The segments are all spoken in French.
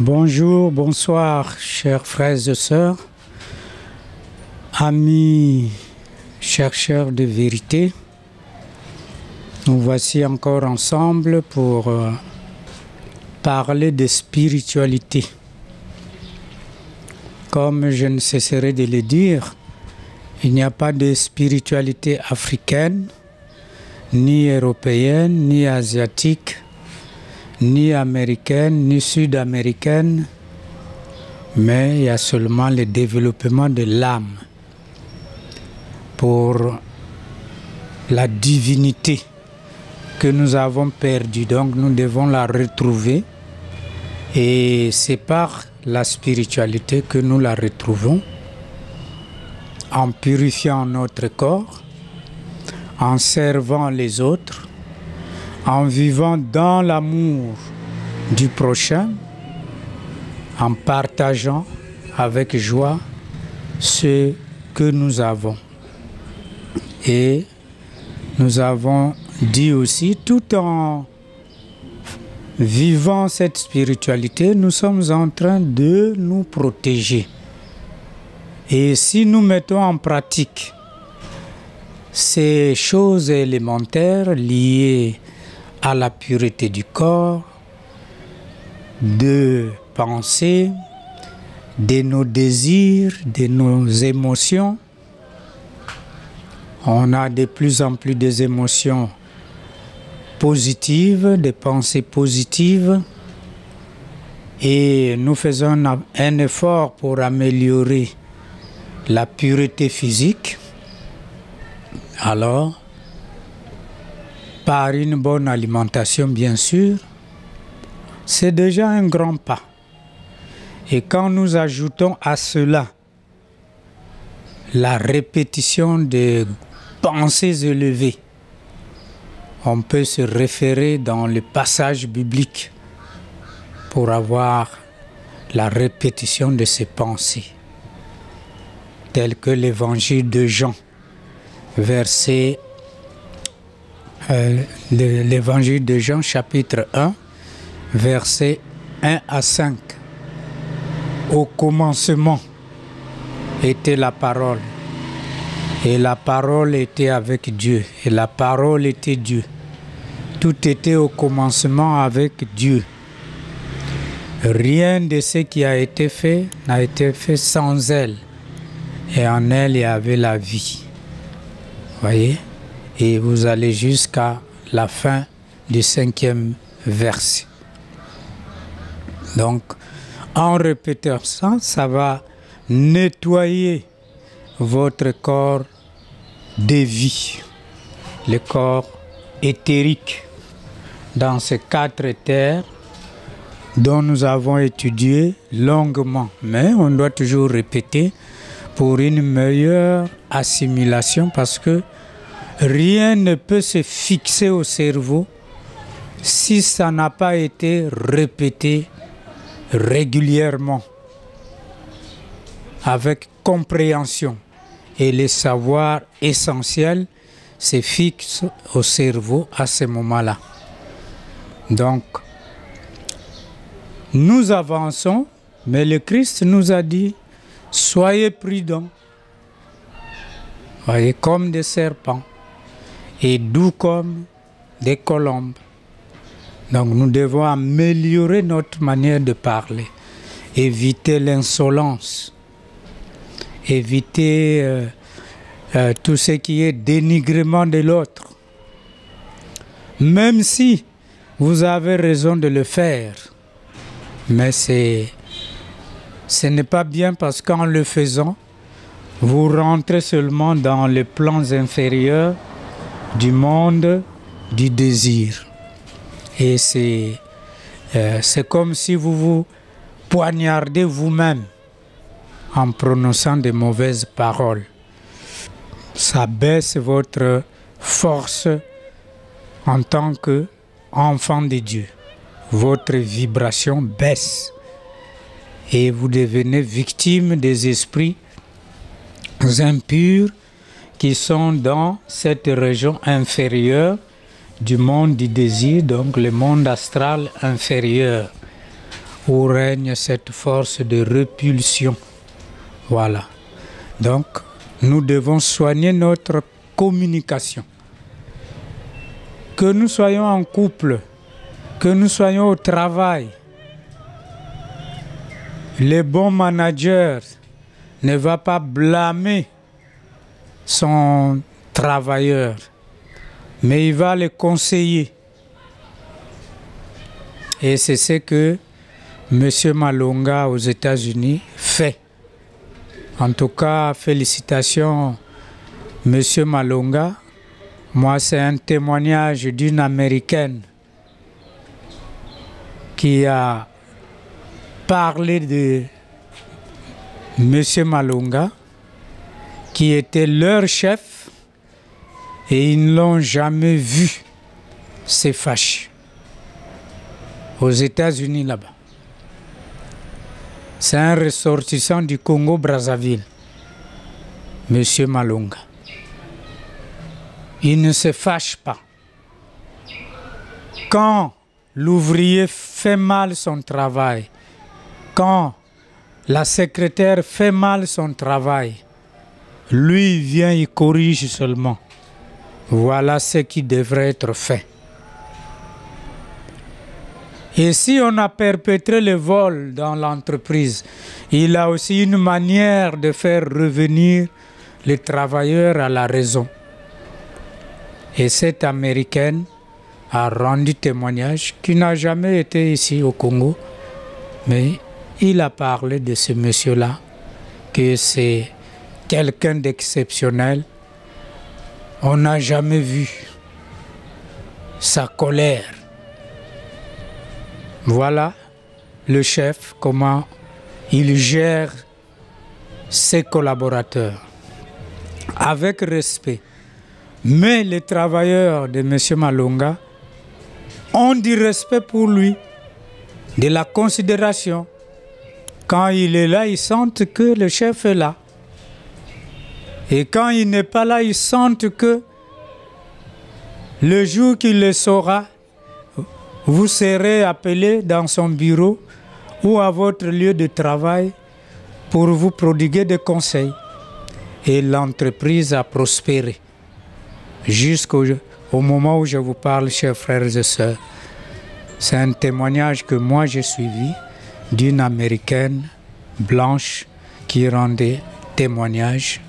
Bonjour, bonsoir, chers frères et sœurs, amis chercheurs de vérité. Nous voici encore ensemble pour parler de spiritualité. Comme je ne cesserai de le dire, il n'y a pas de spiritualité africaine, ni européenne, ni asiatique, ni américaine, ni sud-américaine, mais il y a seulement le développement de l'âme pour la divinité que nous avons perdue. Donc nous devons la retrouver et c'est par la spiritualité que nous la retrouvons, en purifiant notre corps, en servant les autres, en vivant dans l'amour du prochain, en partageant avec joie ce que nous avons. Et nous avons dit aussi, tout en vivant cette spiritualité, nous sommes en train de nous protéger. Et si nous mettons en pratique ces choses élémentaires liées à la pureté du corps, de pensée, de nos désirs, de nos émotions. On a de plus en plus des émotions positives, des pensées positives, et nous faisons un effort pour améliorer la pureté physique. Alors, par une bonne alimentation, bien sûr, c'est déjà un grand pas. Et quand nous ajoutons à cela la répétition de pensées élevées, on peut se référer dans le passage biblique pour avoir la répétition de ces pensées, tel que l'évangile de Jean, l'évangile de Jean, chapitre 1, versets 1 à 5. Au commencement était la parole, et la parole était avec Dieu, et la parole était Dieu. Tout était au commencement avec Dieu. Rien de ce qui a été fait n'a été fait sans elle, et en elle il y avait la vie. Voyez? Et vous allez jusqu'à la fin du 5e verset. Donc, en répétant ça, ça va nettoyer votre corps de vie, le corps éthérique, dans ces 4 terres dont nous avons étudié longuement. Mais on doit toujours répéter pour une meilleure assimilation, parce que rien ne peut se fixer au cerveau si ça n'a pas été répété régulièrement, avec compréhension. Et les savoirs essentiels se fixent au cerveau à ce moment-là. Donc, nous avançons, mais le Christ nous a dit, soyez prudents, voyez, comme des serpents, et doux comme des colombes. Donc nous devons améliorer notre manière de parler, éviter l'insolence, éviter tout ce qui est dénigrement de l'autre. Même si vous avez raison de le faire, mais ce n'est pas bien, parce qu'en le faisant, vous rentrez seulement dans les plans inférieurs du monde du désir. Et c'est comme si vous vous poignardez vous-même en prononçant de mauvaises paroles. Ça baisse votre force en tant qu'enfant de Dieu. Votre vibration baisse et vous devenez victime des esprits impurs qui sont dans cette région inférieure du monde du désir, donc le monde astral inférieur. où règne cette force de répulsion. Voilà. Donc, nous devons soigner notre communication. Que nous soyons en couple, que nous soyons au travail, le bon manager ne va pas blâmer son travailleur, mais il va le conseiller. Et c'est ce que M. Malonga aux États-Unis fait. En tout cas, félicitations M. Malonga. Moi, c'est un témoignage d'une Américaine qui a parlé de M. Malonga, qui était leur chef, et ils ne l'ont jamais vu se fâcher. Aux États-Unis, là-bas. C'est un ressortissant du Congo-Brazzaville, M. Malonga. Il ne se fâche pas. Quand l'ouvrier fait mal son travail, quand la secrétaire fait mal son travail, lui vient, il corrige seulement. Voilà ce qui devrait être fait. Et si on a perpétré le vol dans l'entreprise, il a aussi une manière de faire revenir les travailleurs à la raison. Et cette Américaine a rendu témoignage, qui n'a jamais été ici au Congo, mais il a parlé de ce monsieur-là, que c'est quelqu'un d'exceptionnel. On n'a jamais vu sa colère. Voilà le chef, comment il gère ses collaborateurs, avec respect. Mais les travailleurs de M. Malonga ont du respect pour lui, de la considération. Quand il est là, ils sentent que le chef est là. Et quand il n'est pas là, ils sentent que le jour qu'il le saura, vous serez appelé dans son bureau ou à votre lieu de travail pour vous prodiguer des conseils. Et l'entreprise a prospéré jusqu'au moment où je vous parle, chers frères et sœurs. C'est un témoignage que moi j'ai suivi d'une Américaine blanche qui rendait témoignage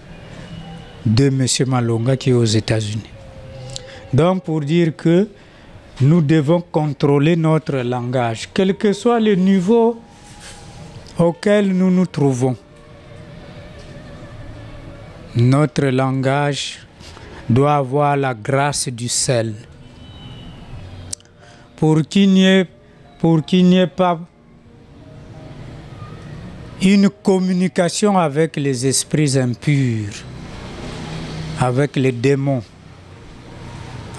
de M. Malonga qui est aux États-Unis. Donc pour dire que nous devons contrôler notre langage, quel que soit le niveau auquel nous nous trouvons. Notre langage doit avoir la grâce du sel. Pour qu'il n'y ait pas une communication avec les esprits impurs, avec les démons,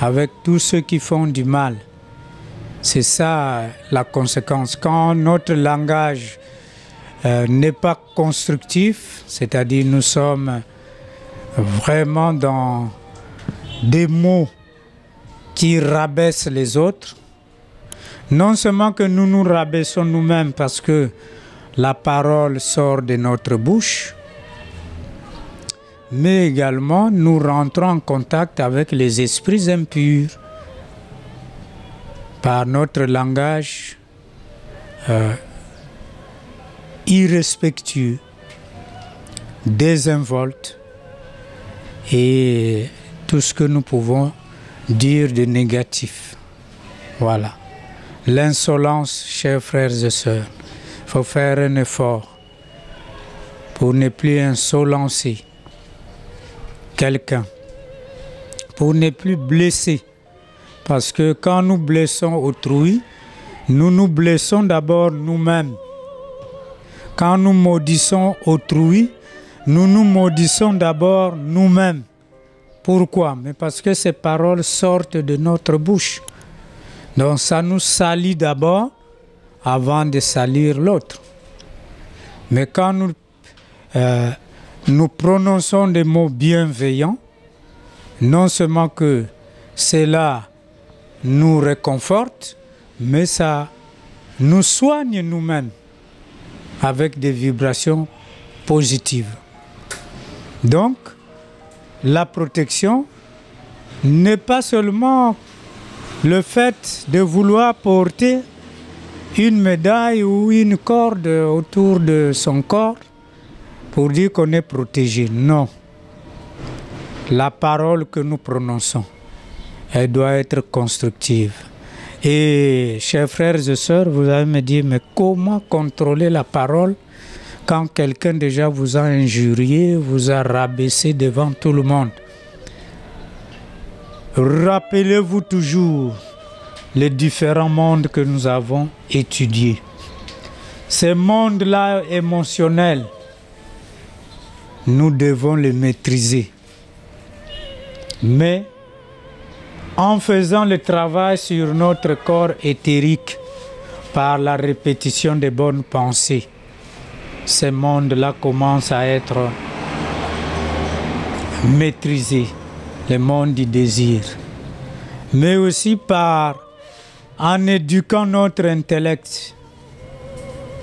avec tous ceux qui font du mal. C'est ça la conséquence. Quand notre langage n'est pas constructif, c'est-à-dire nous sommes vraiment dans des mots qui rabaissent les autres, non seulement que nous nous rabaissons nous-mêmes parce que la parole sort de notre bouche, mais également nous rentrons en contact avec les esprits impurs par notre langage irrespectueux, désinvolte et tout ce que nous pouvons dire de négatif. Voilà. L'insolence, chers frères et sœurs, il faut faire un effort pour ne plus insolencer quelqu'un, pour ne plus blesser. Parce que quand nous blessons autrui, nous nous blessons d'abord nous-mêmes. Quand nous maudissons autrui, nous nous maudissons d'abord nous-mêmes. Pourquoi? Mais parce que ces paroles sortent de notre bouche. Donc ça nous salit d'abord avant de salir l'autre. Mais quand nous prononçons des mots bienveillants, non seulement que cela nous réconforte, mais ça nous soigne nous-mêmes avec des vibrations positives. Donc, la protection n'est pas seulement le fait de vouloir porter une médaille ou une corde autour de son corps pour dire qu'on est protégé. Non. La parole que nous prononçons, elle doit être constructive. Et, chers frères et sœurs, vous allez me dire, mais comment contrôler la parole quand quelqu'un déjà vous a injurié, vous a rabaissé devant tout le monde? Rappelez-vous toujours les différents mondes que nous avons étudiés. Ces mondes-là émotionnels, nous devons les maîtriser. Mais en faisant le travail sur notre corps éthérique par la répétition des bonnes pensées, ces mondes-là commencent à être maîtrisés, les mondes du désir. Mais aussi en éduquant notre intellect.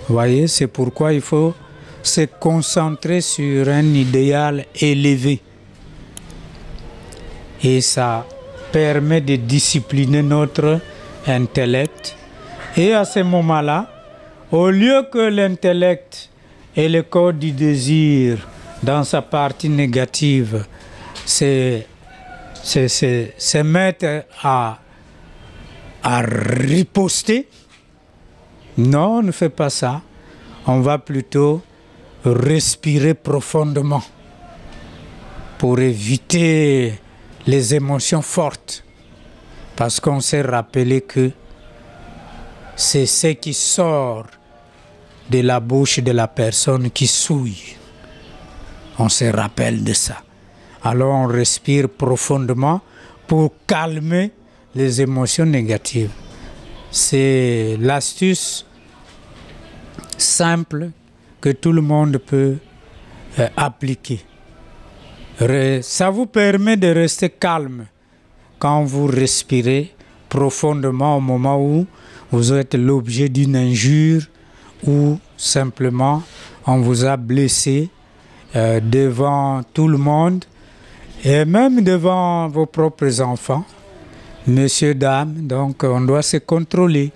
Vous voyez, c'est pourquoi il faut se concentrer sur un idéal élevé. Et ça permet de discipliner notre intellect. Et à ce moment-là, au lieu que l'intellect et le corps du désir, dans sa partie négative, se mettent à riposter, non, on ne fait pas ça. On va plutôt respirer profondément pour éviter les émotions fortes, parce qu'on s'est rappelé que c'est ce qui sort de la bouche de la personne qui souille. On se rappelle de ça. Alors on respire profondément pour calmer les émotions négatives. C'est l'astuce simple que tout le monde peut appliquer. Ça vous permet de rester calme quand vous respirez profondément au moment où vous êtes l'objet d'une injure ou simplement on vous a blessé devant tout le monde et même devant vos propres enfants, messieurs, dames. Donc on doit se contrôler.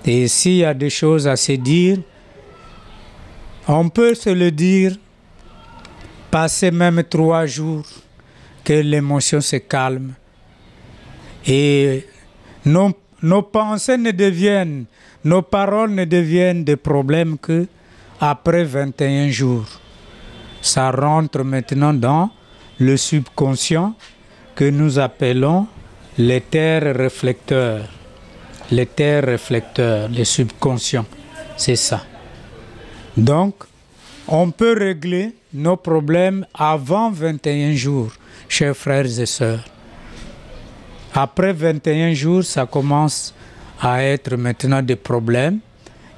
Et s'il y a des choses à se dire, on peut se le dire. Passer même 3 jours que l'émotion se calme et nos pensées ne deviennent, nos paroles ne deviennent des problèmes que après 21 jours. Ça rentre maintenant dans le subconscient que nous appelons l'éther réflecteur. L'éther réflecteur, le subconscient, c'est ça. Donc, on peut régler nos problèmes avant 21 jours, chers frères et sœurs. Après 21 jours, ça commence à être maintenant des problèmes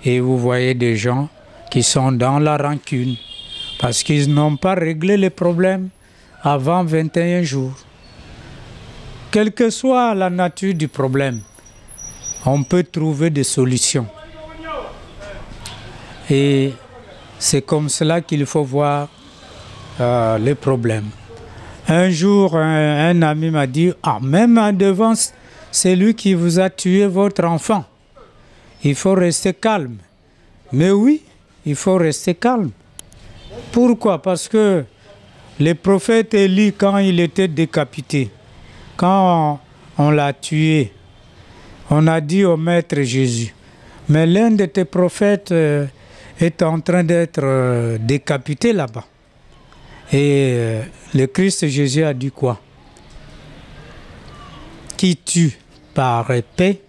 et vous voyez des gens qui sont dans la rancune parce qu'ils n'ont pas réglé les problèmes avant 21 jours. Quelle que soit la nature du problème, on peut trouver des solutions. Et c'est comme cela qu'il faut voir les problèmes. Un jour, un ami m'a dit, « Ah, même en devant, c'est lui qui vous a tué votre enfant. Il faut rester calme. » Mais oui, il faut rester calme. Pourquoi? Parce que le prophète Élie, quand il était décapité, quand on l'a tué, on a dit au Maître Jésus, « Mais l'un de tes prophètes est en train d'être décapité là-bas. » Et le Christ Jésus a dit quoi? Qui tue par épée,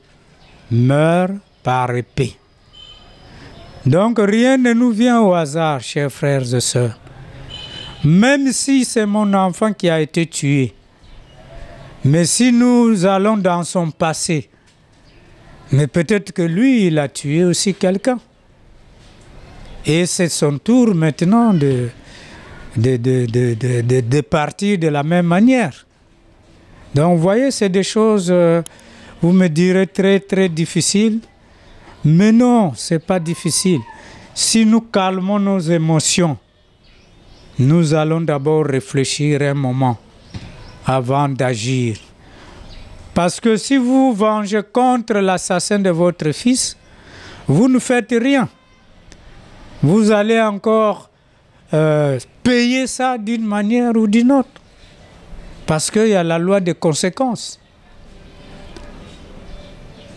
meurt par épée. Donc rien ne nous vient au hasard, chers frères et sœurs. Même si c'est mon enfant qui a été tué, mais si nous allons dans son passé, mais peut-être que lui, il a tué aussi quelqu'un. Et c'est son tour maintenant de partir de la même manière. Donc vous voyez, c'est des choses, vous me direz, très très difficiles, Mais non, ce n'est pas difficile. Si nous calmons nos émotions, nous allons d'abord réfléchir un moment avant d'agir. Parce que si vous vous vengez contre l'assassin de votre fils, vous ne faites rien. Vous allez encore payer ça d'une manière ou d'une autre. Parce qu'il y a la loi des conséquences.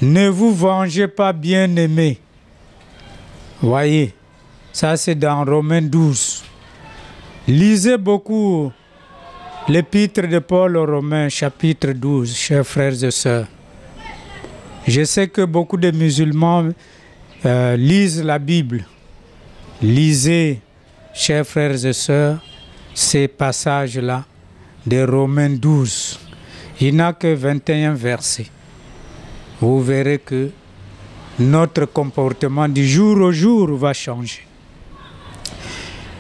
Ne vous vengez pas, bien-aimés. Voyez, ça c'est dans Romains 12. Lisez beaucoup l'épître de Paul aux Romains, chapitre 12, chers frères et sœurs. Je sais que beaucoup de musulmans lisent la Bible. Lisez, chers frères et sœurs, ces passages-là de Romains 12. Il n'y a que 21 versets. Vous verrez que notre comportement du jour au jour va changer.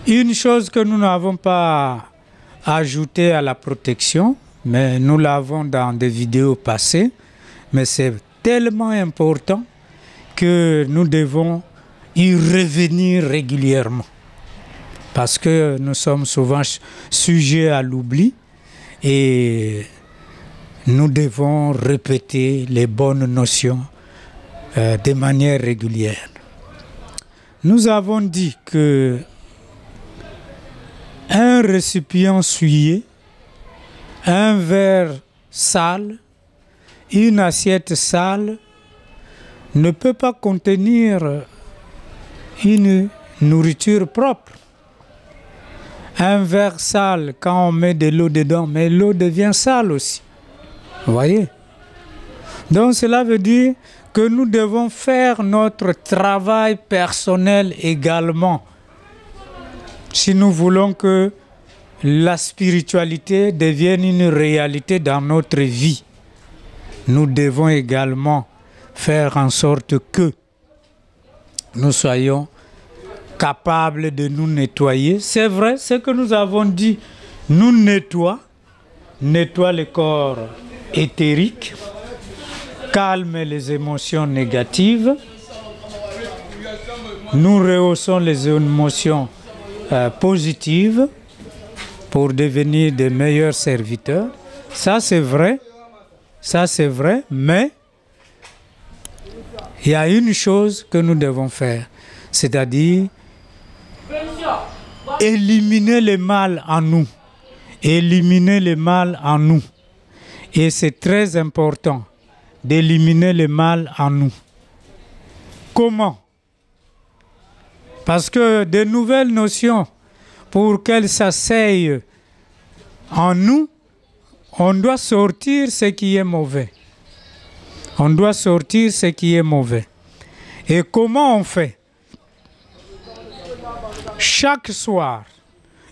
Une chose que nous n'avons pas ajoutée à la protection, mais nous l'avons dans des vidéos passées, mais c'est tellement important que nous devons y revenir régulièrement. Parce que nous sommes souvent sujets à l'oubli et nous devons répéter les bonnes notions de manière régulière. Nous avons dit que un récipient souillé, un verre sale, une assiette sale ne peut pas contenir une nourriture propre. Un verre sale, quand on met de l'eau dedans, mais l'eau devient sale aussi. Vous voyez? Donc cela veut dire que nous devons faire notre travail personnel également. Si nous voulons que la spiritualité devienne une réalité dans notre vie, nous devons également faire en sorte que nous soyons capables de nous nettoyer. C'est vrai, ce que nous avons dit nous nettoie le corps éthérique, calme les émotions négatives, nous rehaussons les émotions positives pour devenir de meilleurs serviteurs. Ça c'est vrai, mais il y a une chose que nous devons faire, c'est-à-dire éliminer le mal en nous. Éliminer le mal en nous. Et c'est très important d'éliminer le mal en nous. Comment? Parce que de nouvelles notions, pour qu'elles s'asseyent en nous, on doit sortir ce qui est mauvais. On doit sortir ce qui est mauvais. Et comment on fait? Chaque soir,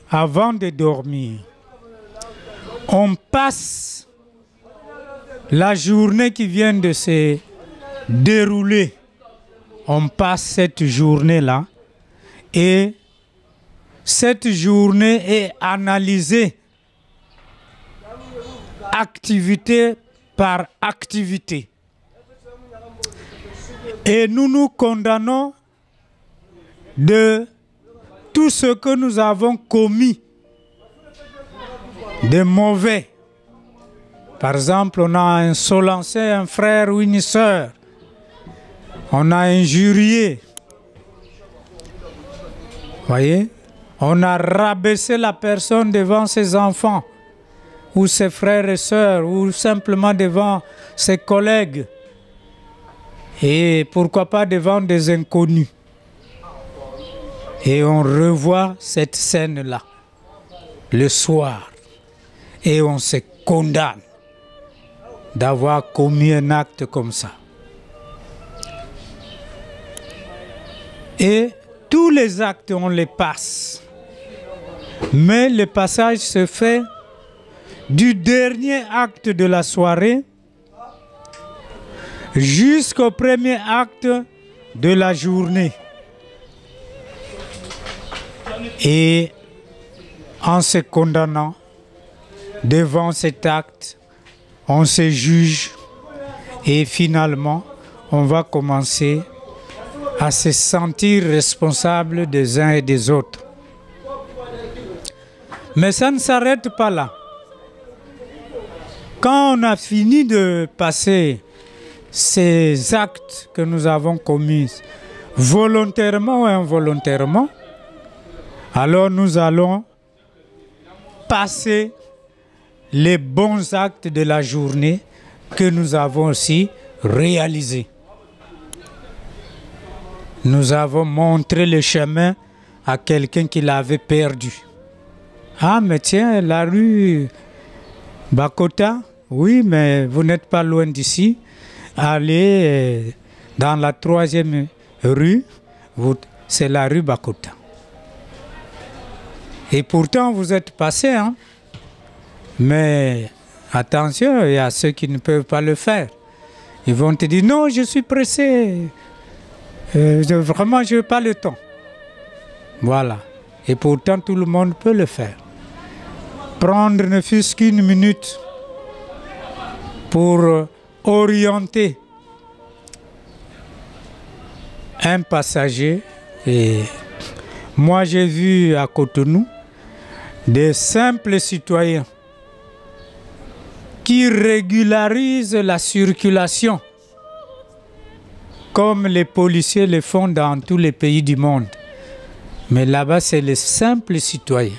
avant de dormir, on passe la journée qui vient de se dérouler. On passe cette journée-là et cette journée est analysée activité par activité. Et nous nous condamnons de tout ce que nous avons commis de mauvais. Par exemple, on a insolencé un frère ou une sœur. On a injurié. Voyez? On a rabaissé la personne devant ses enfants, ou ses frères et sœurs, ou simplement devant ses collègues. Et pourquoi pas devant des inconnus. Et on revoit cette scène-là, le soir. Et on se condamne d'avoir commis un acte comme ça. Et tous les actes, on les passe. Mais le passage se fait du dernier acte de la soirée jusqu'au premier acte de la journée. Et en se condamnant devant cet acte, on se juge et finalement, on va commencer à se sentir responsable des uns et des autres. Mais ça ne s'arrête pas là. Quand on a fini de passer ces actes que nous avons commis, volontairement ou involontairement, alors nous allons passer les bons actes de la journée que nous avons aussi réalisés. Nous avons montré le chemin à quelqu'un qui l'avait perdu. Ah, mais tiens, la rue Bakota, oui, mais vous n'êtes pas loin d'ici. Allez dans la 3e rue, c'est la rue Bakota. Et pourtant, vous êtes passé, hein? Mais attention, il y a ceux qui ne peuvent pas le faire. Ils vont te dire, non, je suis pressé. Vraiment, je n'ai pas le temps. Voilà. Et pourtant, tout le monde peut le faire. Prendre ne fût-ce qu'une minute pour orienter un passager. Et moi, j'ai vu à Cotonou des simples citoyens qui régularisent la circulation comme les policiers le font dans tous les pays du monde. Mais là-bas, c'est les simples citoyens.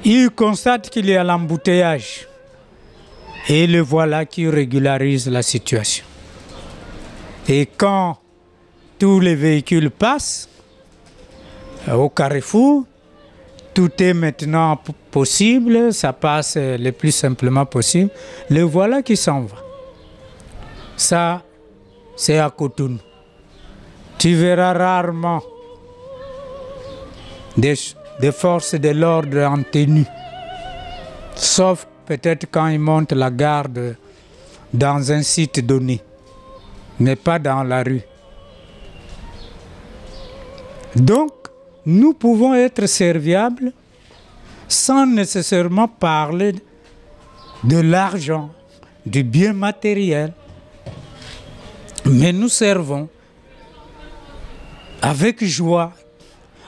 Ils constatent qu'il y a l'embouteillage. Et le voilà qui régularise la situation. Et quand tous les véhicules passent au carrefour, tout est maintenant possible, ça passe le plus simplement possible. Le voilà qui s'en va. Ça, c'est à Cotonou. Tu verras rarement des forces de l'ordre en tenue, sauf peut-être quand ils montent la garde dans un site donné, mais pas dans la rue. Donc, nous pouvons être serviables sans nécessairement parler de l'argent, du bien matériel, mais nous servons avec joie,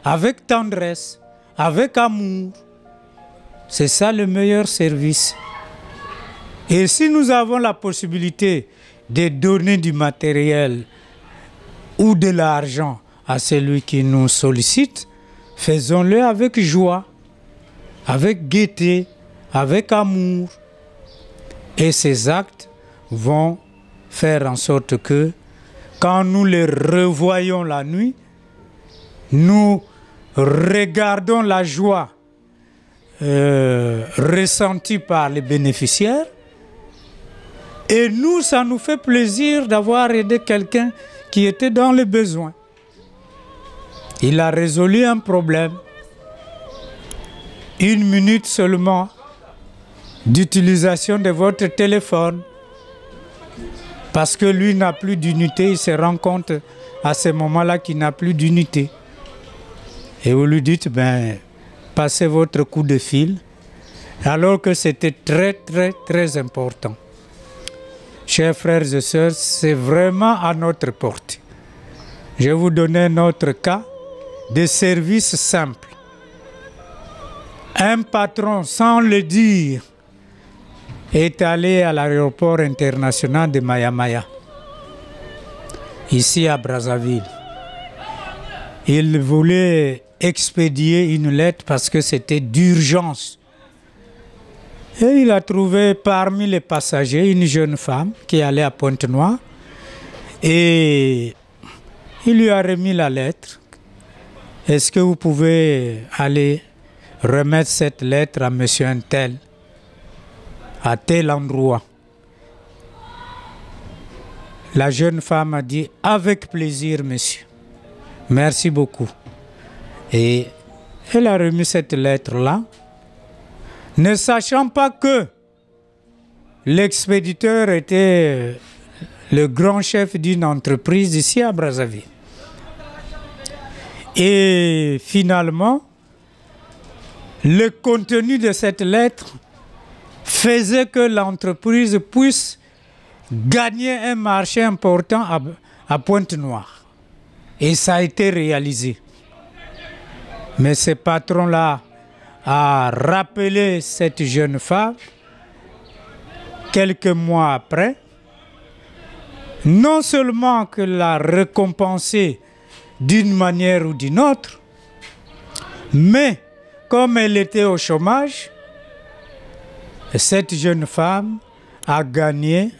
avec tendresse, avec amour. C'est ça le meilleur service. Et si nous avons la possibilité de donner du matériel ou de l'argent à celui qui nous sollicite, faisons-le avec joie, avec gaieté, avec amour. Et ces actes vont faire en sorte que, quand nous les revoyons la nuit, nous regardons la joie ressentie par les bénéficiaires, et nous, ça nous fait plaisir d'avoir aidé quelqu'un qui était dans le besoin. Il a résolu un problème. 1 minute seulement d'utilisation de votre téléphone. Parce que lui n'a plus d'unité, il se rend compte à ce moment-là qu'il n'a plus d'unité. Et vous lui dites, ben, passez votre coup de fil, alors que c'était très, très, très important. Chers frères et sœurs, c'est vraiment à notre portée. Je vais vous donner un autre cas de service simple. Un patron, sans le dire, est allé à l'aéroport international de Maya-Maya, ici à Brazzaville. Il voulait expédier une lettre parce que c'était d'urgence. Et il a trouvé parmi les passagers une jeune femme qui allait à Pointe-Noire. Et il lui a remis la lettre. Est-ce que vous pouvez aller remettre cette lettre à monsieur un tel, à tel endroit? La jeune femme a dit, avec plaisir, monsieur. Merci beaucoup. Et elle a remis cette lettre-là, ne sachant pas que l'expéditeur était le grand chef d'une entreprise ici à Brazzaville. Et finalement, le contenu de cette lettre faisait que l'entreprise puisse gagner un marché important à Pointe-Noire. Et ça a été réalisé. Mais ce patron-là a rappelé cette jeune femme quelques mois après, non seulement que l'a récompensée d'une manière ou d'une autre, mais comme elle était au chômage, cette jeune femme a gagné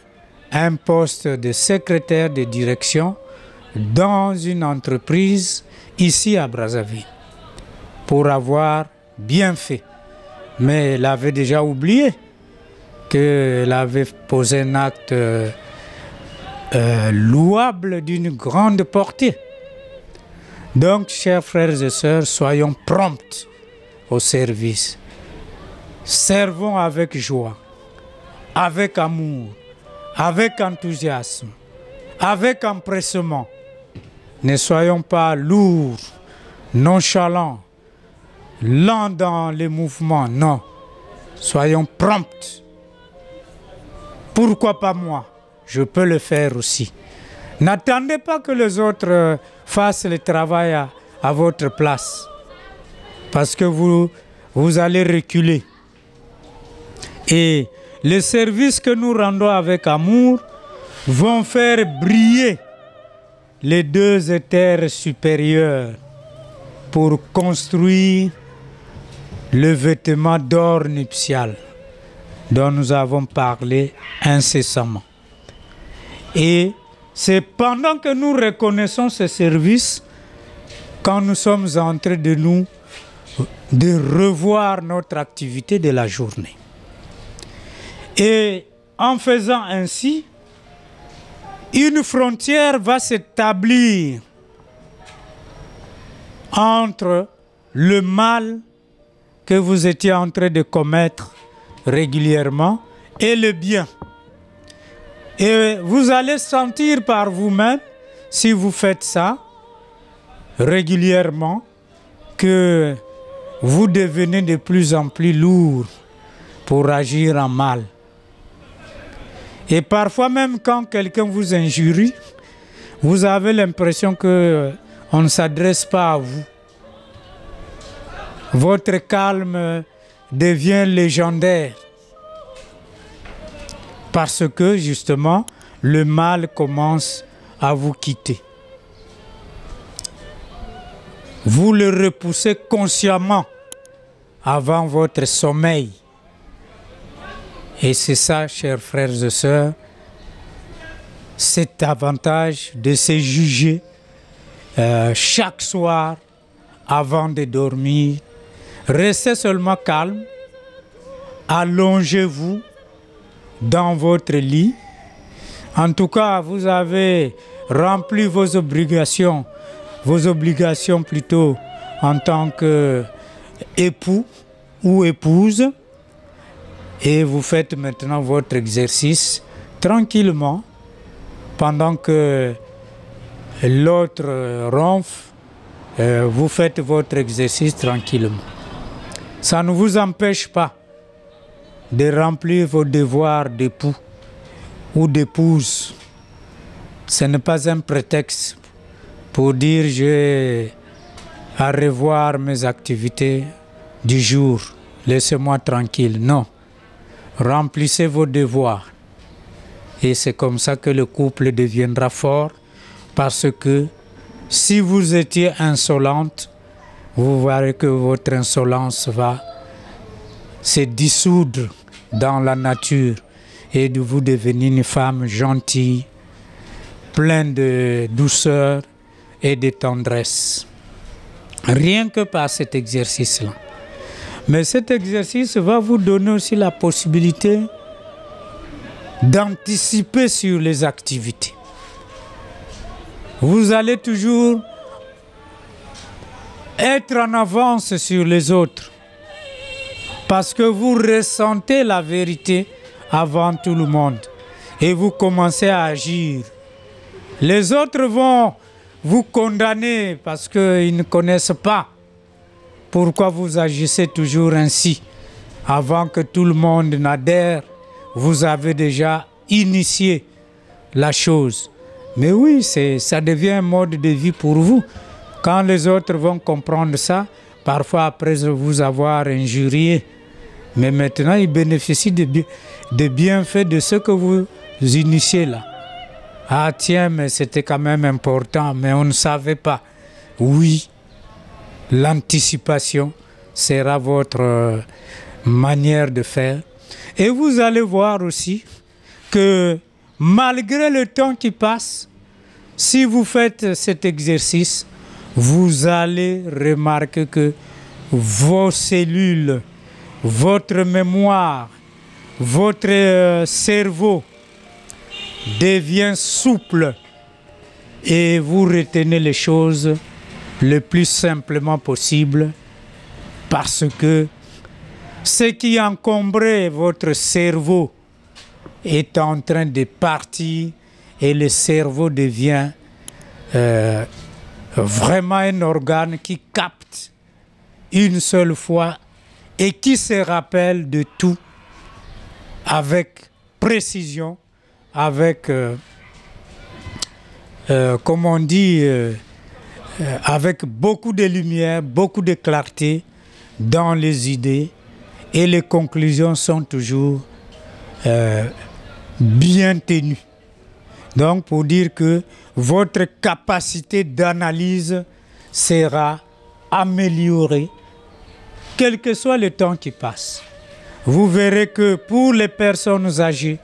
un poste de secrétaire de direction dans une entreprise ici à Brazzaville pour avoir bien fait. Mais elle avait déjà oublié qu'elle avait posé un acte louable d'une grande portée. Donc, chers frères et sœurs, soyons prompts au service. Servons avec joie, avec amour, avec enthousiasme, avec empressement. Ne soyons pas lourds, nonchalants, lents dans les mouvements, non. Soyons prompts. Pourquoi pas moi? Je peux le faire aussi. N'attendez pas que les autres fassent le travail à votre place, parce que vous allez reculer. Et les services que nous rendons avec amour vont faire briller les deux éthers supérieurs pour construire le vêtement d'or nuptial dont nous avons parlé incessamment. Et c'est pendant que nous reconnaissons ce service, quand nous sommes en train de revoir notre activité de la journée. Et en faisant ainsi, une frontière va s'établir entre le mal que vous étiez en train de commettre régulièrement et le bien. Et vous allez sentir par vous-même, si vous faites ça régulièrement, que vous devenez de plus en plus lourd pour agir en mal. Et parfois même quand quelqu'un vous injurie, vous avez l'impression qu'on ne s'adresse pas à vous. Votre calme devient légendaire. Parce que justement, le mal commence à vous quitter. Vous le repoussez consciemment avant votre sommeil. Et c'est ça, chers frères et sœurs, cet avantage de se juger chaque soir avant de dormir. Restez seulement calme, allongez-vous dans votre lit. En tout cas, vous avez rempli vos obligations plutôt en tant qu'époux ou épouse. Et vous faites maintenant votre exercice tranquillement pendant que l'autre ronfle. Vous faites votre exercice tranquillement. Ça ne vous empêche pas de remplir vos devoirs d'époux ou d'épouse. Ce n'est pas un prétexte pour dire j'ai à revoir mes activités du jour. Laissez-moi tranquille. Non. Remplissez vos devoirs. Et c'est comme ça que le couple deviendra fort, parce que si vous étiez insolente, vous verrez que votre insolence va se dissoudre dans la nature et de vous devenir une femme gentille, pleine de douceur et de tendresse. Rien que par cet exercice-là. Mais cet exercice va vous donner aussi la possibilité d'anticiper sur les activités. Vous allez toujours être en avance sur les autres parce que vous ressentez la vérité avant tout le monde et vous commencez à agir. Les autres vont vous condamner parce qu'ils ne connaissent pas pourquoi vous agissez toujours ainsi. Avant que tout le monde n'adhère, vous avez déjà initié la chose. Mais oui, ça devient un mode de vie pour vous. Quand les autres vont comprendre ça, parfois après vous avoir injurié, mais maintenant ils bénéficient des bienfaits de ce que vous initiez là. Ah tiens, mais c'était quand même important, mais on ne savait pas. Oui, l'anticipation sera votre manière de faire. Et vous allez voir aussi que malgré le temps qui passe, si vous faites cet exercice, vous allez remarquer que vos cellules, votre mémoire, votre cerveau devient souple et vous retenez les choses le plus simplement possible parce que ce qui encombrait votre cerveau est en train de partir et le cerveau devient vraiment un organe qui capte une seule fois et qui se rappelle de tout avec précision, avec, comme on dit, avec beaucoup de lumière, beaucoup de clarté dans les idées et les conclusions sont toujours bien tenues. Donc pour dire que votre capacité d'analyse sera améliorée, quel que soit le temps qui passe. Vous verrez que pour les personnes âgées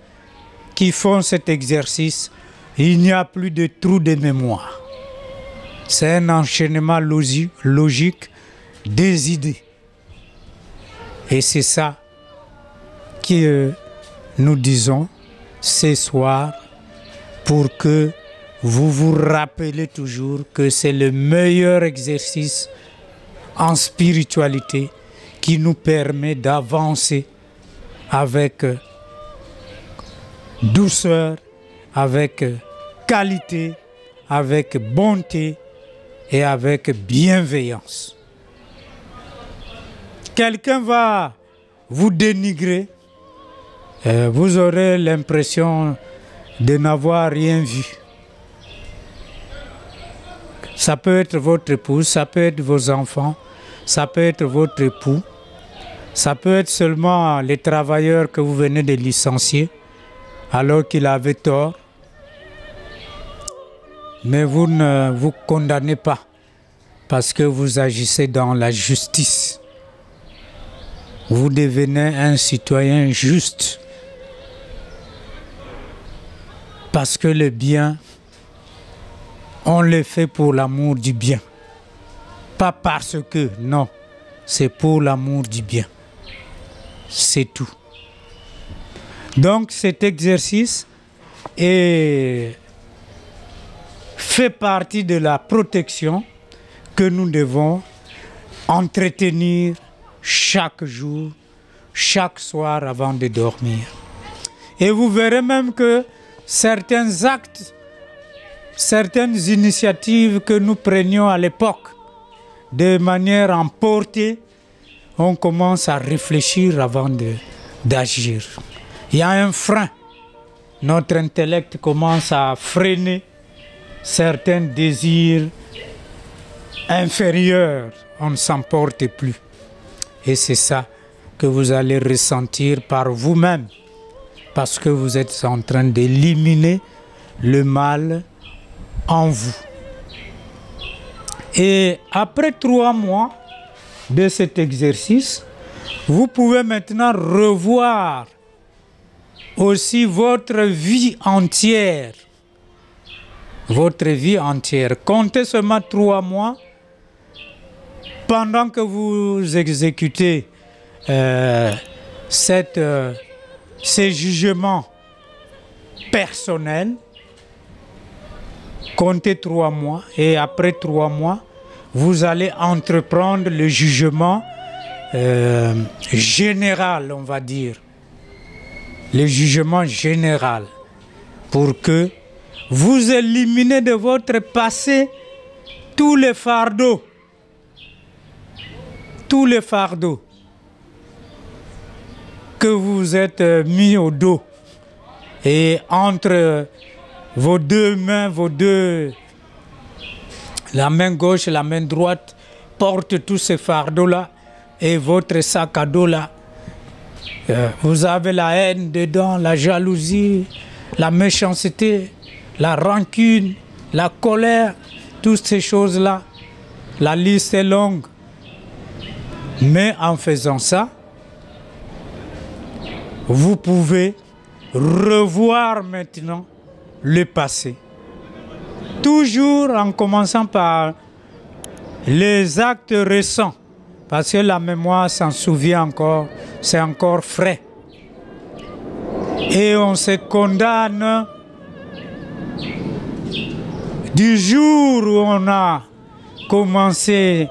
qui font cet exercice, il n'y a plus de trou de mémoire. C'est un enchaînement logique des idées. Et c'est ça que nous disons ce soir pour que vous vous rappelez toujours que c'est le meilleur exercice en spiritualité qui nous permet d'avancer avec douceur, avec qualité, avec bonté et avec bienveillance. Quelqu'un va vous dénigrer, vous aurez l'impression de n'avoir rien vu. Ça peut être votre épouse, ça peut être vos enfants, ça peut être votre époux, ça peut être seulement les travailleurs que vous venez de licencier alors qu'il avait tort. Mais vous ne vous condamnez pas parce que vous agissez dans la justice. Vous devenez un citoyen juste parce que le bien, on le fait pour l'amour du bien. Pas parce que, non, c'est pour l'amour du bien. C'est tout. Donc cet exercice fait partie de la protection que nous devons entretenir chaque jour, chaque soir avant de dormir. Et vous verrez même que certains actes, certaines initiatives que nous prenions à l'époque de manière emportée, on commence à réfléchir avant d'agir. Il y a un frein. Notre intellect commence à freiner certains désirs inférieurs. On ne s'emporte plus. Et c'est ça que vous allez ressentir par vous-même, parce que vous êtes en train d'éliminer le mal en vous. Et après 3 mois de cet exercice, vous pouvez maintenant revoir aussi votre vie entière. Votre vie entière. Comptez seulement 3 mois pendant que vous exécutez ces jugements personnels. Comptez 3 mois et après 3 mois, vous allez entreprendre le jugement général, on va dire. Le jugement général pour que vous éliminez de votre passé tous les fardeaux. Tous les fardeaux que vous êtes mis au dos. Et entre vos deux mains, la main gauche et la main droite portent tous ces fardeaux-là et votre sac à dos-là. Vous avez la haine dedans, la jalousie, la méchanceté, la rancune, la colère, toutes ces choses-là. La liste est longue. Mais en faisant ça, vous pouvez revoir maintenant le passé. Toujours en commençant par les actes récents, parce que la mémoire s'en souvient encore, c'est encore frais. Et on se condamne du jour où on a commencé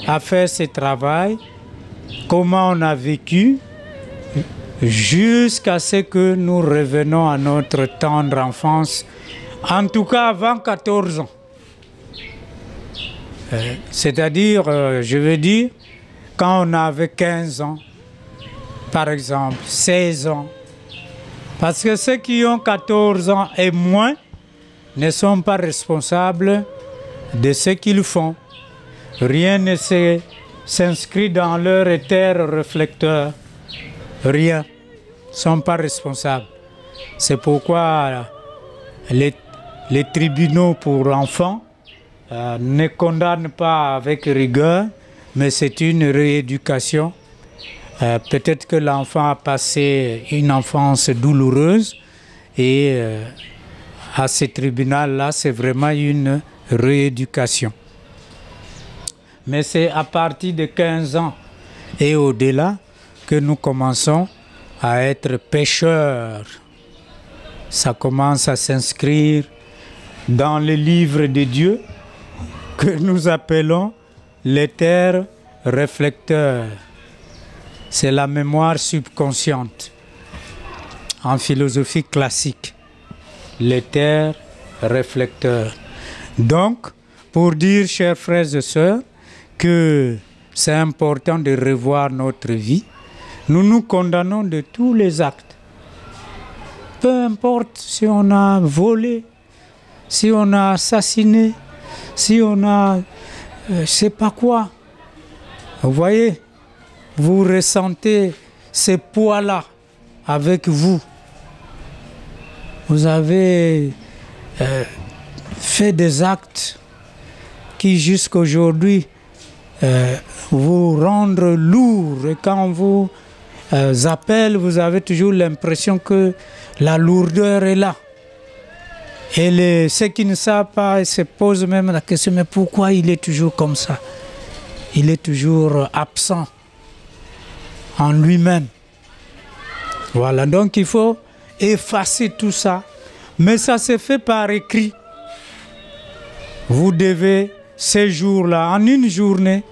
à faire ce travail, comment on a vécu, jusqu'à ce que nous revenons à notre tendre enfance, en tout cas avant 14 ans. C'est-à-dire, je veux dire, quand on avait 15 ans, par exemple, 16 ans, parce que ceux qui ont 14 ans et moins ne sont pas responsables de ce qu'ils font. Rien ne s'inscrit dans leur éther réflecteur. Rien. Ils ne sont pas responsables. C'est pourquoi les tribunaux pour enfants ne condamnent pas avec rigueur, mais c'est une rééducation. Peut-être que l'enfant a passé une enfance douloureuse et à ce tribunal-là, c'est vraiment une rééducation. Mais c'est à partir de 15 ans et au-delà que nous commençons à être pécheurs. Ça commence à s'inscrire dans le livre de Dieu que nous appelons l'éther réflecteur. C'est la mémoire subconsciente en philosophie classique. L'éther réflecteur. Donc, pour dire, chers frères et sœurs, que c'est important de revoir notre vie, nous nous condamnons de tous les actes. Peu importe si on a volé, si on a assassiné, si on a je ne sais pas quoi. Vous voyez, vous ressentez ces poids-là avec vous. Vous avez fait des actes qui jusqu'à aujourd'hui vous rendent lourd. Et quand on vous appelle, vous avez toujours l'impression que la lourdeur est là. Et ceux qui ne savent pas se posent même la question, mais pourquoi il est toujours comme ça? Il est toujours absent en lui-même. Voilà, donc il faut effacer tout ça. Mais ça se fait par écrit. Vous devez, ces jours-là, en une journée,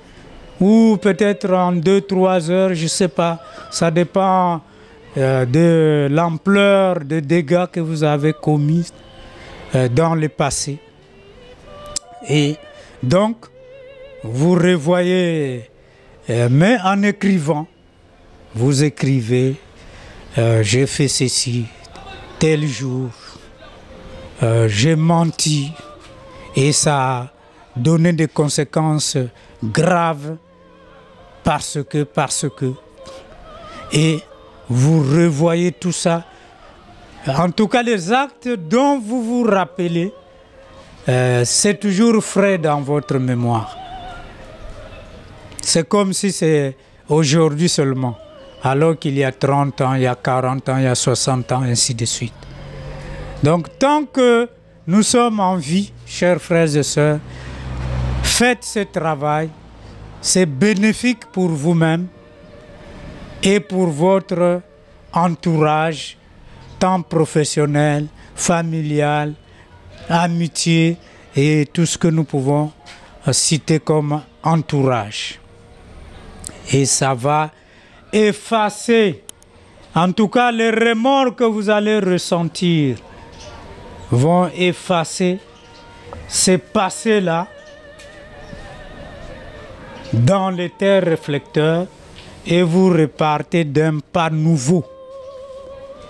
ou peut-être en 2-3 heures, je ne sais pas, ça dépend de l'ampleur des dégâts que vous avez commis dans le passé. Et donc, vous revoyez, mais en écrivant, vous écrivez, j'ai fait ceci, tel jour, j'ai menti, et ça a donné des conséquences graves parce que, et vous revoyez tout ça. En tout cas, les actes dont vous vous rappelez, c'est toujours frais dans votre mémoire. C'est comme si c'est aujourd'hui seulement, alors qu'il y a 30 ans, il y a 40 ans, il y a 60 ans, ainsi de suite. Donc, tant que nous sommes en vie, chers frères et sœurs, faites ce travail. C'est bénéfique pour vous-même et pour votre entourage, tant professionnel, familial, amitié et tout ce que nous pouvons citer comme entourage. Et ça va effacer, en tout cas les remords que vous allez ressentir vont effacer ces passés-là dans l'éther réflecteur et vous repartez d'un pas nouveau,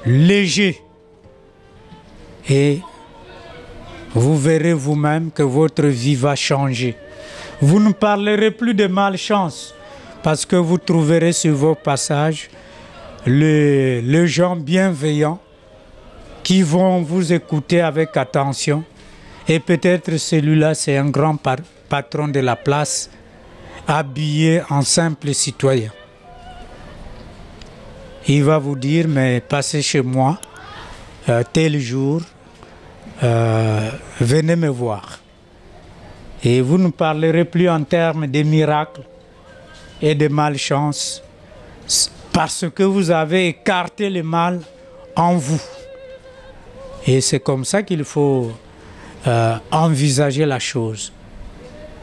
léger. Et vous verrez vous-même que votre vie va changer. Vous ne parlerez plus de malchance parce que vous trouverez sur vos passages les gens bienveillants qui vont vous écouter avec attention. Et peut-être celui-là, c'est un grand patron de la place, habillé en simple citoyen. Il va vous dire, mais passez chez moi tel jour, venez me voir. Et vous ne parlerez plus en termes de miracles et de malchance, parce que vous avez écarté le mal en vous. Et c'est comme ça qu'il faut envisager la chose.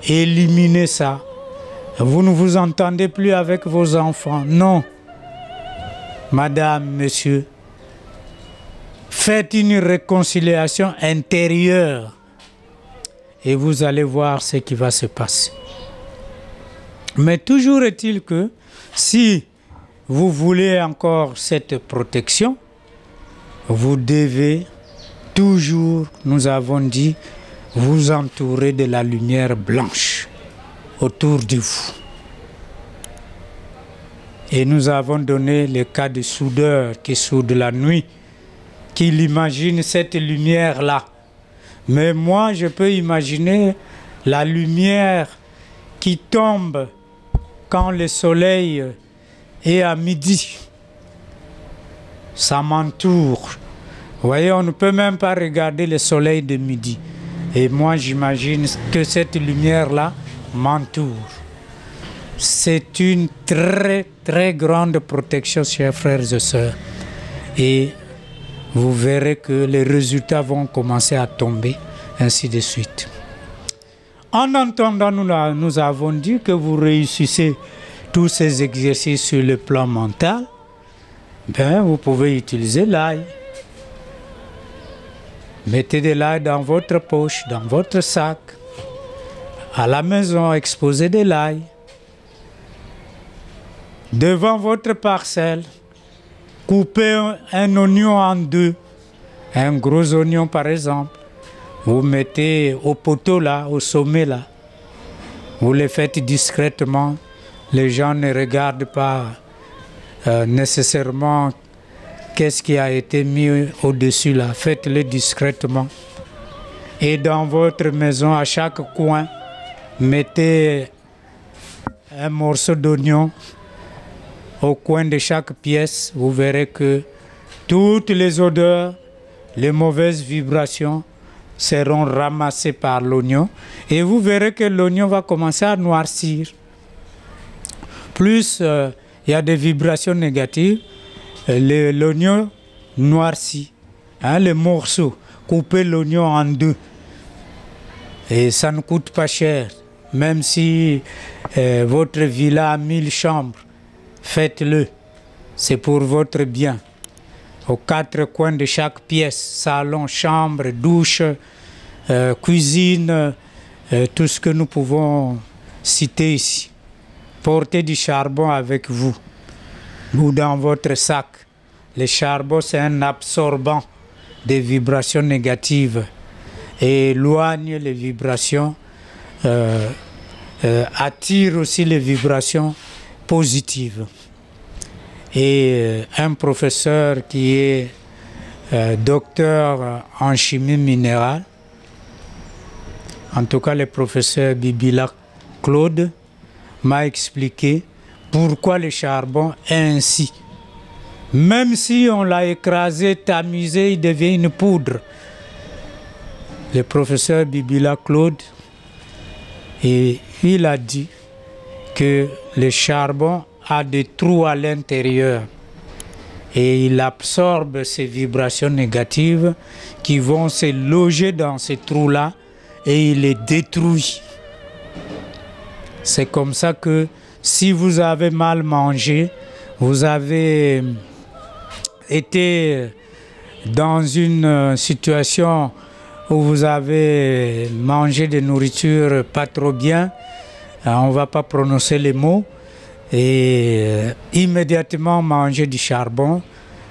Éliminer ça. Vous ne vous entendez plus avec vos enfants. Non. Madame, monsieur, faites une réconciliation intérieure et vous allez voir ce qui va se passer. Mais toujours est-il que si vous voulez encore cette protection, vous devez toujours, nous avons dit, vous entourer de la lumière blanche autour de vous. Et nous avons donné le cas de soudeur qui soude la nuit, qu'il imagine cette lumière-là. Mais moi, je peux imaginer la lumière qui tombe quand le soleil est à midi. Ça m'entoure. Vous voyez, on ne peut même pas regarder le soleil de midi. Et moi, j'imagine que cette lumière-là m'entoure. C'est une très, très grande protection, chers frères et sœurs. Et vous verrez que les résultats vont commencer à tomber, ainsi de suite. En entendant, nous avons dit que vous réussissez tous ces exercices sur le plan mental. Ben, vous pouvez utiliser l'ail. Mettez de l'ail dans votre poche, dans votre sac. À la maison, exposez de l'ail. Devant votre parcelle, coupez un oignon en deux. Un gros oignon par exemple. Vous mettez au poteau là, au sommet là. Vous le faites discrètement. Les gens ne regardent pas nécessairement qu'est-ce qui a été mis au-dessus là. Faites-le discrètement. Et dans votre maison, à chaque coin, mettez un morceau d'oignon au coin de chaque pièce. Vous verrez que toutes les odeurs, les mauvaises vibrations seront ramassées par l'oignon. Et vous verrez que l'oignon va commencer à noircir. Plus il y a des vibrations négatives, l'oignon noircit. Les morceaux, coupez l'oignon en deux. Et ça ne coûte pas cher. Même si votre villa a 1000 chambres, faites-le. C'est pour votre bien. Aux quatre coins de chaque pièce, salon, chambre, douche, cuisine, tout ce que nous pouvons citer ici. Portez du charbon avec vous ou dans votre sac. Le charbon, c'est un absorbant des vibrations négatives et éloigne les vibrations, attire aussi les vibrations positives. Et un professeur qui est docteur en chimie minérale, en tout cas le professeur Bibila Claude, m'a expliqué pourquoi le charbon est ainsi. Même si on l'a écrasé, tamisé, il devient une poudre. Le professeur Bibila Claude, et il a dit que le charbon a des trous à l'intérieur et il absorbe ces vibrations négatives qui vont se loger dans ces trous-là et il les détruit. C'est comme ça que si vous avez mal mangé, vous avez été dans une situation où vous avez mangé de nourriture pas trop bien, on ne va pas prononcer les mots, et immédiatement manger du charbon,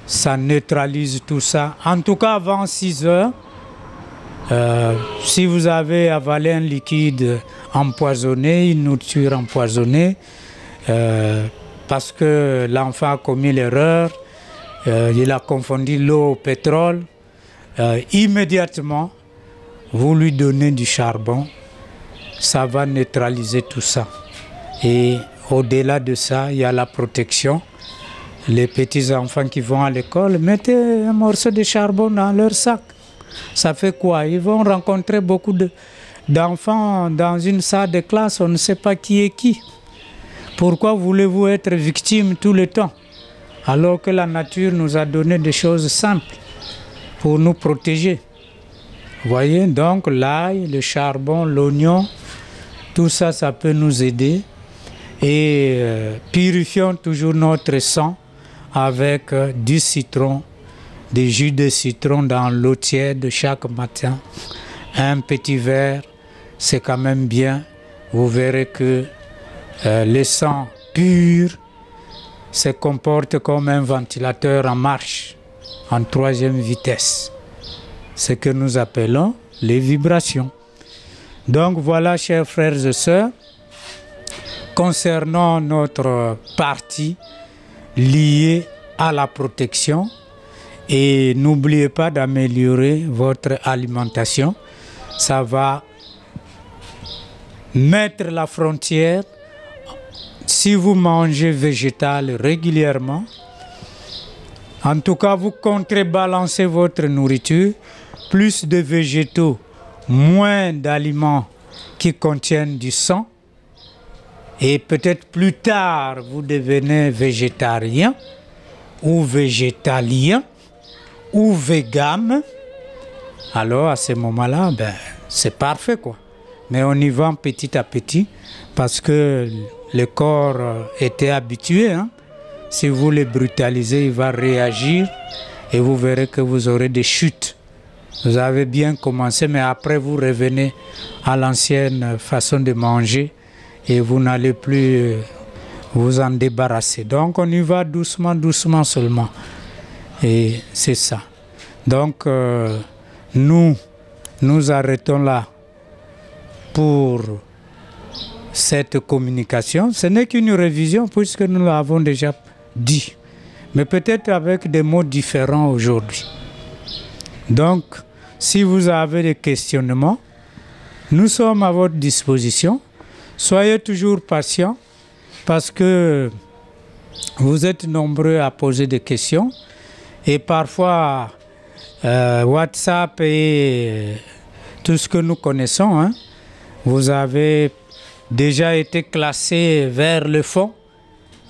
ça neutralise tout ça. En tout cas, avant 6 heures, Si vous avez avalé un liquide empoisonné, une nourriture empoisonnée, parce que l'enfant a commis l'erreur, il a confondu l'eau au pétrole, immédiatement, vous lui donnez du charbon, ça va neutraliser tout ça. Et au-delà de ça, il y a la protection. Les petits enfants qui vont à l'école, mettez un morceau de charbon dans leur sac. Ça fait quoi? Ils vont rencontrer beaucoup d'enfants dans une salle de classe, on ne sait pas qui est qui. Pourquoi voulez-vous être victime tout le temps? Alors que la nature nous a donné des choses simples pour nous protéger. Vous voyez, donc l'ail, le charbon, l'oignon, tout ça, ça peut nous aider. Et purifions toujours notre sang avec du citron, des jus de citron dans l'eau tiède chaque matin. Un petit verre, c'est quand même bien. Vous verrez que le sang pur se comporte comme un ventilateur en marche, en 3e vitesse. Ce que nous appelons les vibrations. Donc voilà, chers frères et sœurs, concernant notre partie liée à la protection, et n'oubliez pas d'améliorer votre alimentation. Ça va mettre la frontière. Si vous mangez végétal régulièrement, en tout cas vous contrebalancez votre nourriture, plus de végétaux, moins d'aliments qui contiennent du sang, et peut-être plus tard vous devenez végétarien ou végétalien ou vegan, alors à ce moment-là, c'est parfait quoi. Mais on y va petit à petit parce que le corps était habitué. Si vous le brutalisez, il va réagir et vous verrez que vous aurez des chutes. Vous avez bien commencé, mais après vous revenez à l'ancienne façon de manger et vous n'allez plus vous en débarrasser. Donc on y va doucement, doucement seulement. Et c'est ça. Donc nous arrêtons là pour cette communication. Ce n'est qu'une révision puisque nous l'avons déjà dit, mais peut-être avec des mots différents aujourd'hui. Donc, si vous avez des questionnements, nous sommes à votre disposition. Soyez toujours patients parce que vous êtes nombreux à poser des questions et parfois WhatsApp et tout ce que nous connaissons, vous avez déjà été classé vers le fond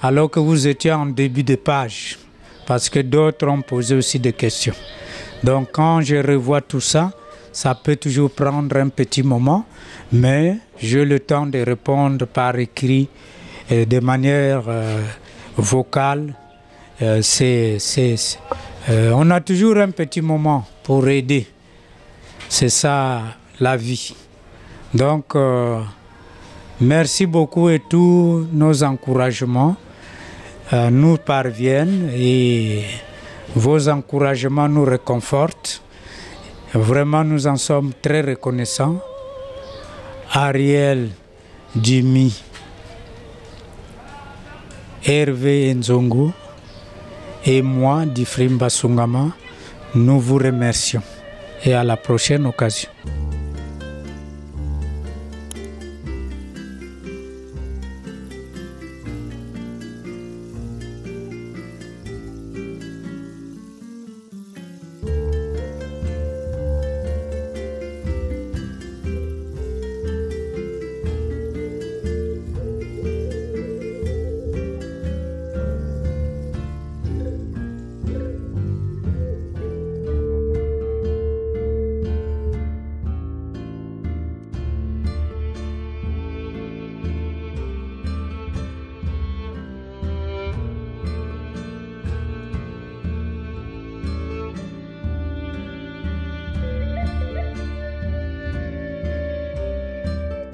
alors que vous étiez en début de page parce que d'autres ont posé aussi des questions. Donc quand je revois tout ça, ça peut toujours prendre un petit moment, mais j'ai le temps de répondre par écrit de manière vocale. On a toujours un petit moment pour aider. C'est ça la vie. Donc, merci beaucoup et tous nos encouragements nous parviennent et vos encouragements nous réconfortent. Vraiment, nous en sommes très reconnaissants. Ariel, Jimmy, Hervé Nzongo et moi, Difrim Basungama, nous vous remercions et à la prochaine occasion.